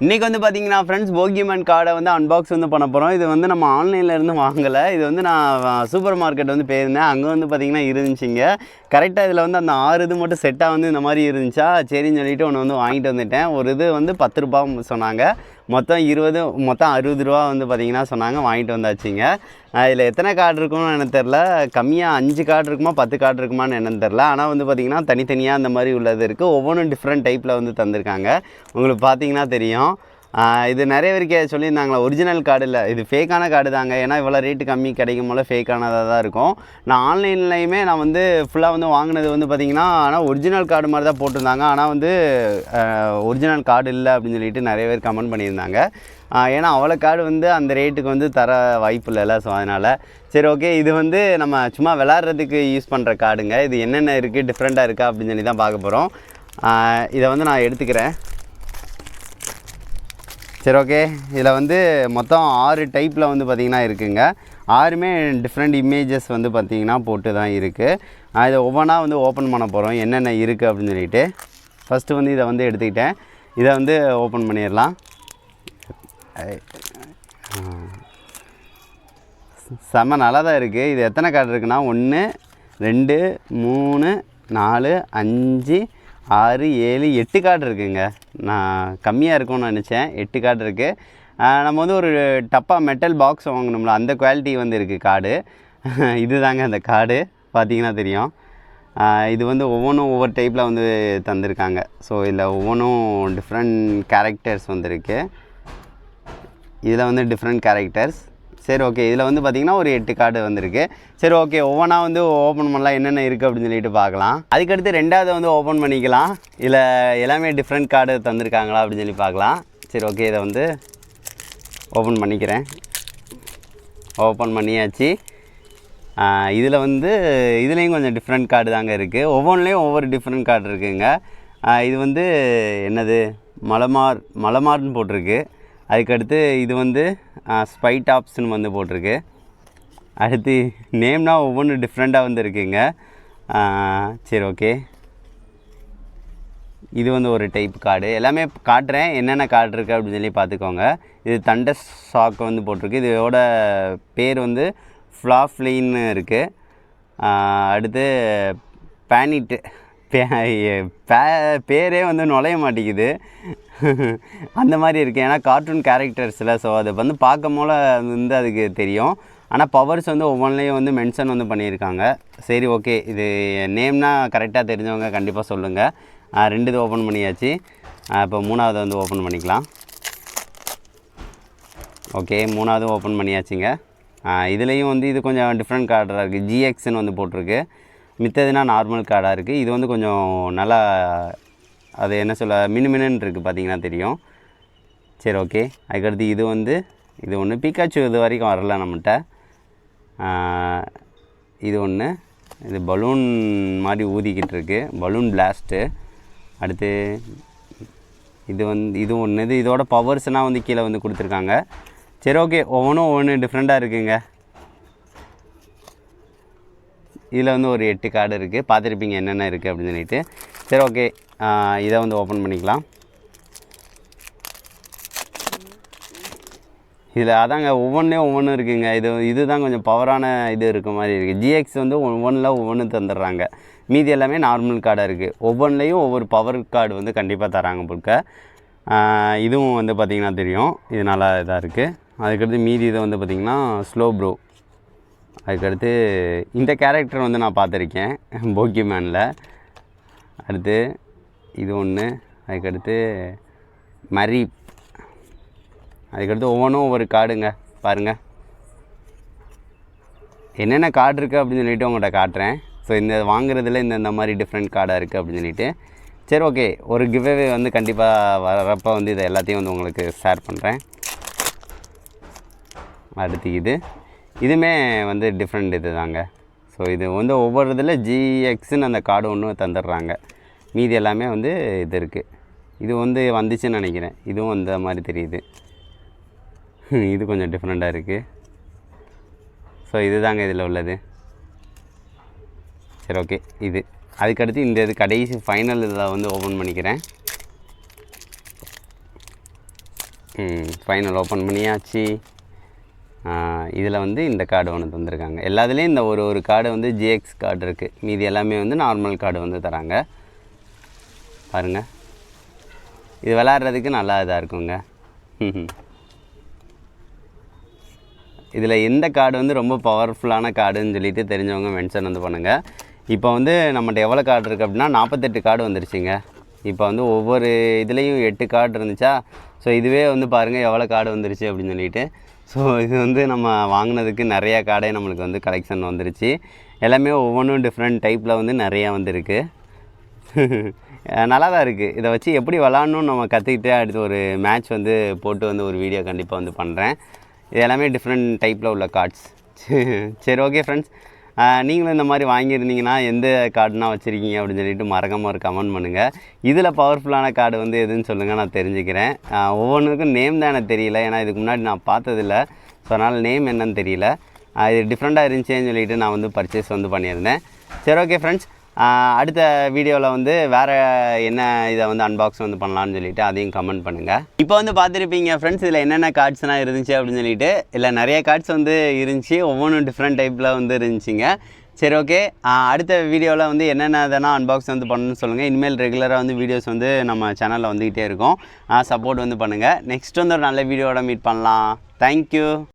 இன்றைக்கி வந்து பார்த்திங்கன்னா ஃப்ரெண்ட்ஸ் போகிமேன் கார்டை வந்து அன்பாக்ஸ் வந்து பண்ண போகிறோம். இது வந்து நம்ம ஆன்லைன்லேருந்து வாங்கலை. இது வந்து நான் சூப்பர் மார்க்கெட் வந்து போயிருந்தேன். அங்கே வந்து பார்த்திங்கன்னா இருந்துச்சுங்க. கரெக்டாக இதில் வந்து அந்த 6 இது மட்டும் செட்டாக வந்து இந்த மாதிரி இருந்துச்சா, சரின்னு சொல்லிவிட்டு ஒன்று வந்து வாங்கிட்டு வந்துட்டேன். ஒரு இது வந்து 10 ரூபா சொன்னாங்க. மொத்தம் 60 ரூபா வந்து பார்த்திங்கன்னா சொன்னாங்க. வாங்கிட்டு வந்தாச்சுங்க. இதில் எத்தனை கார்டு இருக்குன்னு எனக்கு தெரில. கம்மியாக 5 கார்டு இருக்குமா 10 கார்டு இருக்குமான்னு என்னன்னு தெரில. ஆனால் வந்து பார்த்திங்கன்னா தனித்தனியாக அந்த மாதிரி உள்ளது இருக்குது. ஒவ்வொன்றும் டிஃப்ரெண்ட் டைப்பில் வந்து தந்திருக்காங்க. உங்களுக்கு பார்த்திங்கன்னா தெரியும். இது நிறைய பேருக்கு சொல்லியிருந்தாங்களா, ஒரிஜினல் கார்டு இல்லை, இது ஃபேக்கான கார்டு தாங்க. ஏன்னா இவ்வளோ ரேட்டு கம்மி கிடைக்கும் போல் ஃபேக்கானதாக தான் இருக்கும். நான் ஆன்லைன்லையுமே நான் வந்து ஃபுல்லாக வந்து வாங்கினது வந்து பார்த்திங்கன்னா, ஆனால் ஒரிஜினல் கார்டு மாதிரி தான் போட்டிருந்தாங்க. ஆனால் வந்து ஒரிஜினல் கார்டு இல்லை அப்படின்னு சொல்லிட்டு நிறைய பேர் கமெண்ட் பண்ணியிருந்தாங்க. ஏன்னா அவ்வளோ கார்டு வந்து அந்த ரேட்டுக்கு வந்து தர வாய்ப்பு இல்லைல்ல. ஸோ அதனால் சரி ஓகே, இது வந்து நம்ம சும்மா விளாட்றதுக்கு யூஸ் பண்ணுற கார்டுங்க. இது என்னென்ன இருக்குது, டிஃப்ரெண்ட்டாக இருக்கா அப்படின்னு சொல்லி தான் பார்க்க போகிறோம். இதை வந்து நான் எடுத்துக்கிறேன். சரி ஓகே, இதில் வந்து மொத்தம் 6 டைப்பில் வந்து பார்த்திங்கன்னா இருக்குதுங்க. 6மே டிஃப்ரெண்ட் இமேஜஸ் வந்து பார்த்திங்கன்னா போட்டு தான் இருக்குது. இதை ஒவ்வொன்றா வந்து ஓப்பன் பண்ண போகிறோம், என்னென்ன இருக்குது அப்படின்னு சொல்லிட்டு. ஃபஸ்ட்டு வந்து இதை வந்து எடுத்துக்கிட்டேன். இதை வந்து ஓப்பன் பண்ணிடலாம். செம்ம நல்லா தான் இருக்குது. இது எத்தனை கார்டு இருக்குன்னா 1 2 3 4 5 6 7 8 கார்டு இருக்குதுங்க. நான் கம்மியாக இருக்கும்னு நினச்சேன். 8 கார்டு இருக்குது. நம்ம வந்து ஒரு டப்பா மெட்டல் பாக்ஸ் வாங்கினோம்ல, அந்த குவாலிட்டி வந்து இருக்குது கார்டு. இது தாங்க அந்த கார்டு, பார்த்திங்கன்னா தெரியும். இது வந்து ஒவ்வொன்றும் ஒவ்வொரு டைப்பில் வந்து தந்திருக்காங்க. ஸோ இதில் ஒவ்வொன்றும் டிஃப்ரெண்ட் கேரக்டர்ஸ் வந்துருக்கு. இதில் வந்து டிஃப்ரெண்ட் கேரக்டர்ஸ். சரி ஓகே, இதில் வந்து பார்த்திங்கன்னா ஒரு 8 கார்டு வந்திருக்கு. சரி ஓகே, ஒவ்வொன்றா வந்து ஓப்பன் பண்ணலாம், என்னென்ன இருக்குது அப்படின்னு சொல்லிட்டு பார்க்கலாம். அதுக்கடுத்து 2வது வந்து ஓப்பன் பண்ணிக்கலாம். இதில் எல்லாமே டிஃப்ரெண்ட் கார்டு தந்திருக்காங்களா அப்படின்னு சொல்லி பார்க்கலாம். சரி ஓகே, இதை வந்து ஓப்பன் பண்ணிக்கிறேன். ஓப்பன் பண்ணியாச்சு. இதில் வந்து இதுலேயும் கொஞ்சம் டிஃப்ரெண்ட் கார்டு தாங்க இருக்குது. ஒவ்வொன்றுலேயும் ஒவ்வொரு டிஃப்ரெண்ட் கார்டு இருக்குதுங்க. இது வந்து என்னது, மலமார்னு போட்டிருக்கு. அதுக்கடுத்து இது வந்து ஸ்பைட் ஆப்ஸ்னு வந்து போட்டிருக்கு. அடுத்து நேம்னால் ஒவ்வொன்றும் டிஃப்ரெண்ட்டாக வந்து இருக்குங்க. சரி ஓகே, இது வந்து ஒரு டைப் கார்டு. எல்லாமே காட்டுறேன் என்னென்ன கார்டு இருக்குது அப்படின்னு சொல்லி பார்த்துக்கோங்க. இது தண்டர் ஷாக் வந்து போட்டிருக்கு. இதோட பேர் வந்து ஃப்ளாஃப்லின்னு இருக்குது. அடுத்து பேனிட்டு, பேரே வந்து நுழைய மாட்டேங்குது அந்த மாதிரி இருக்குது. ஏன்னா கார்ட்டூன் கேரக்டர்ஸில். ஸோ அதை வந்து பார்க்கும் போல் வந்து அதுக்கு தெரியும். ஆனால் பவர்ஸ் வந்து ஒவ்வொன்றிலையும் வந்து மென்ஷன் வந்து பண்ணியிருக்காங்க. சரி ஓகே, இது நேம்னால் கரெக்டாக தெரிஞ்சவங்க கண்டிப்பாக சொல்லுங்கள். 2 இது ஓப்பன் பண்ணியாச்சு. இப்போ 3வது வந்து ஓப்பன் பண்ணிக்கலாம். ஓகே, 3வது ஓப்பன் பண்ணியாச்சுங்க. இதுலேயும் வந்து இது கொஞ்சம் டிஃப்ரெண்ட் கார்டாக இருக்குது. GXன்னு வந்து போட்டிருக்கு. மித்ததுனா நார்மல் கார்டாக இருக்குது. இது வந்து கொஞ்சம் நல்லா, அது என்ன சொல்ல, மினுமினுன்னு இருக்குது, பார்த்திங்கன்னா தெரியும். சரி ஓகே, அதுக்கடுத்து இது வந்து இது ஒன்று பிகாச்சு இது வரைக்கும் வரல நம்மகிட்ட. இது ஒன்று, இது பலூன் மாதிரி ஊதிக்கிட்டு இருக்குது, பலூன் பிளாஸ்ட்டு. அடுத்து இது வந்து இது ஒன்று, இதோட பவர்ஸ்னால் வந்து கீழே வந்து கொடுத்துருக்காங்க. சரி ஓகே, ஒவ்வொன்று டிஃப்ரெண்ட்டாக இருக்குங்க. இதில் வந்து ஒரு 8 கார்டு இருக்குது. பார்த்துருப்பீங்க என்னென்ன இருக்குது அப்படின்னு சொல்லிட்டு. சரி ஓகே, இதை வந்து ஓப்பன் பண்ணிக்கலாம். இதில் அதாங்க ஒவ்வொன்றுலேயும் ஒவ்வொன்றும் இருக்குதுங்க. இதுதான் கொஞ்சம் பவரான இது இருக்க மாதிரி இருக்குது. GX வந்து ஒவ்வொன்று தந்துடுறாங்க. மீதி எல்லாமே நார்மல் கார்டாக இருக்குது. ஒவ்வொன்றுலேயும் ஒவ்வொரு பவர் கார்டு வந்து கண்டிப்பாக தராங்க போல்க. இதுவும் வந்து பார்த்திங்கன்னா தெரியும், இது நல்லா இதாக இருக்குது. அதுக்கடுத்து மீதி இதை வந்து பார்த்திங்கன்னா ஸ்லோ ப்ரோ. அதுக்கடுத்து இந்த கேரக்டர் வந்து நான் பார்த்துருக்கேன் போகிமேனில். அடுத்து இது ஒன்று. அதுக்கடுத்து மரீப். அதுக்கடுத்து ஒவ்வொன்றும் ஒவ்வொரு கார்டுங்க. பாருங்கள் என்னென்ன கார்டு இருக்குது அப்படின்னு சொல்லிவிட்டு உங்கள்கிட்ட காட்டுறேன். ஸோ இந்த வாங்குறதுல இந்த மாதிரி டிஃப்ரெண்ட் கார்டாக இருக்குது அப்படின்னு சொல்லிட்டு. சரி ஓகே, ஒரு கிவ்அவே வந்து கண்டிப்பாக வரப்போ வந்து இதை எல்லாத்தையும் வந்து உங்களுக்கு ஷேர் பண்ணுறேன். அடுத்து இதுவுமே வந்து டிஃப்ரெண்ட் இது தாங்க. ஸோ இது வந்து ஒவ்வொரு இதில் GXன்னு அந்த கார்டு ஒன்று தந்துடுறாங்க. மீதி எல்லாமே வந்து இது இருக்குது. இது வந்து வந்துச்சுன்னு நினைக்கிறேன். இதுவும் அந்த மாதிரி தெரியுது. இது கொஞ்சம் டிஃப்ரெண்ட்டாக இருக்குது. ஸோ இது தாங்க இதில் உள்ளது. சரி ஓகே, இது அதுக்கடுத்து இது கடைசி ஃபைனல் இதில் வந்து ஓப்பன் பண்ணிக்கிறேன். ஃபைனல் ஓப்பன் பண்ணியாச்சு. இதில் வந்து இந்த கார்டு ஒன்று தந்திருக்காங்க. எல்லாத்துலேயும் இந்த ஒரு கார்டு வந்து ஜிஎக்ஸ் கார்டு இருக்குது. மீதி எல்லாமே வந்து நார்மல் கார்டு வந்து தராங்க. பாருங்கள், இது விளாட்றதுக்கு நல்லா இதாக இருக்குங்க. இதில் எந்த கார்டு வந்து ரொம்ப பவர்ஃபுல்லான கார்டுன்னு சொல்லிட்டு தெரிஞ்சவங்க மென்ஷன் வந்து பண்ணுங்கள். இப்போ வந்து நம்மகிட்ட எவ்வளோ கார்டு இருக்குது அப்படின்னா 48 கார்டு வந்துருச்சுங்க. இப்போ வந்து ஒவ்வொரு இதுலேயும் 8 கார்டு இருந்துச்சா, ஸோ இதுவே வந்து பாருங்கள் எவ்வளோ கார்டு வந்துருச்சு அப்படின்னு சொல்லிட்டு. ஸோ இது வந்து நம்ம வாங்கினதுக்கு நிறையா கார்டே நம்மளுக்கு வந்து கலெக்ஷன் வந்துருச்சு. எல்லாமே ஒவ்வொன்றும் டிஃப்ரெண்ட் டைப்பில் வந்து நிறையா வந்துருக்கு. நல்லா தான் இருக்குது. இதை வச்சு எப்படி விளாட்ணுன்னு நம்ம கற்றுக்கிட்டு அடுத்து ஒரு மேட்ச் வந்து போட்டு வந்து ஒரு வீடியோ கண்டிப்பாக வந்து பண்ணுறேன். இது எல்லாமே டிஃப்ரெண்ட் டைப்பில் உள்ள கார்ட்ஸ். சரி, ஓகே ஃப்ரெண்ட்ஸ், நீங்களும் இந்த மாதிரி வாங்கியிருந்தீங்கன்னா எந்த கார்டுனா வச்சுருக்கீங்க அப்படின்னு சொல்லிட்டு மறக்காமல் ஒரு கமெண்ட் பண்ணுங்கள். இதில் பவர்ஃபுல்லான கார்டு வந்து எதுன்னு சொல்லுங்கள், நான் தெரிஞ்சுக்கிறேன். ஒவ்வொன்றுக்கும் நேம் தான் எனக்கு தெரியல, ஏன்னா இதுக்கு முன்னாடி நான் பார்த்ததில்ல. ஸோ அதனால் நேம் என்னன்னு தெரியல. இது டிஃப்ரெண்ட்டாக இருந்துச்சேன்னு சொல்லிட்டு நான் வந்து பர்ச்சேஸ் வந்து பண்ணியிருந்தேன். சரி, ஓகே ஃப்ரெண்ட்ஸ், அடுத்த வீடியோவில் வந்து வேறு என்ன இதை வந்து அன்பாக்ஸ் வந்து பண்ணலான்னு சொல்லிவிட்டு அதையும் கமெண்ட் பண்ணுங்கள். இப்போ வந்து பார்த்துருப்பீங்க ஃப்ரெண்ட்ஸ், இதில் என்னென்ன கார்ட்ஸ்லாம் இருந்துச்சு அப்படின்னு சொல்லிட்டு. இல்லை நிறைய கார்ட்ஸ் வந்து இருந்துச்சு, ஒவ்வொன்றும் டிஃப்ரெண்ட் டைப்பில் வந்து இருந்துச்சுங்க. சரி, ஓகே, அடுத்த வீடியோவில் வந்து என்னென்ன இதெல்லாம் அன்பாக்ஸ் வந்து பண்ணணும்னு சொல்லுங்கள். இனிமேல் ரெகுலராக வந்து வீடியோஸ் வந்து நம்ம சேனலில் வந்துக்கிட்டே இருக்கும். சப்போர்ட் வந்து பண்ணுங்கள். நெக்ஸ்ட் வந்து ஒரு நல்ல வீடியோவோட மீட் பண்ணலாம். தேங்க்யூ.